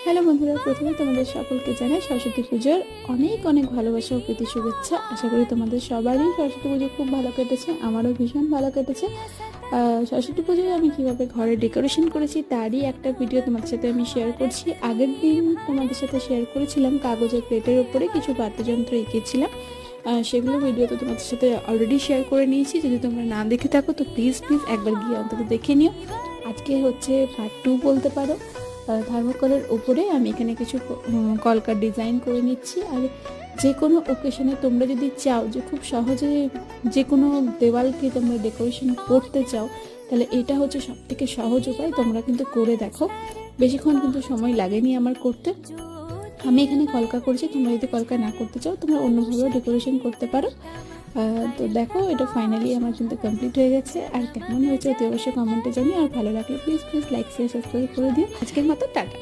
Hello বন্ধুরা, প্রথমে তোমাদের সকলকে জানাই সরস্বতী পুজোর অনেক অনেক ভালোবাসা ও প্রীতি শুভেচ্ছা। আশা করি তোমাদের সবারই সরস্বতী পুজো খুব ভালো কেটেছে, আমারও ভীষণ ভালো কেটেছে। সরস্বতী পুজোয় আমি কিভাবে ঘরে ডেকোরেশন করেছি তারই একটা ভিডিও তোমাদের সাথে আমি শেয়ার করছি। আগের দিন তোমাদের সাথে শেয়ার করেছিলাম কাগজের প্লেটের ওপরে কিছু বাদ্যযন্ত্র এঁকেছিলাম, সেগুলো ভিডিও তো তোমাদের সাথে অলরেডি শেয়ার করে নিয়েছি। যদি তোমরা না দেখে থাকো তো প্লিজ একবার গিয়ে অন্তত দেখে নিও। আজকে হচ্ছে পার্ট 2 বলতে পারো। থার্মোকলের ওপরে আমি এখানে কিছু কলকার ডিজাইন করে নিচ্ছি। আর যে কোনো ওকেশনে তোমরা যদি চাও যে খুব সহজে যে কোনো দেওয়ালকে তোমরা ডেকোরেশন করতে চাও, তাহলে এটা হচ্ছে সবথেকে সহজ উপায়। তোমরা কিন্তু করে দেখো, বেশিক্ষণ কিন্তু সময় লাগেনি আমার করতে। আমি এখানে কলকা করছি, তোমরা যদি কলকা না করতে চাও তোমরা অন্যভাবেও ডেকোরেশন করতে পারো। তো দেখো, এটা ফাইনালি আমার কিন্তু কমপ্লিট হয়ে গেছে। আর কেমন হয়েছে অতি অবশ্যই কমেন্টে জানিও। আর ভালো লাগলে প্লিজ লাইক শেয়ার সাবস্ক্রাইব করে দিও। আজকের মতো টাটা।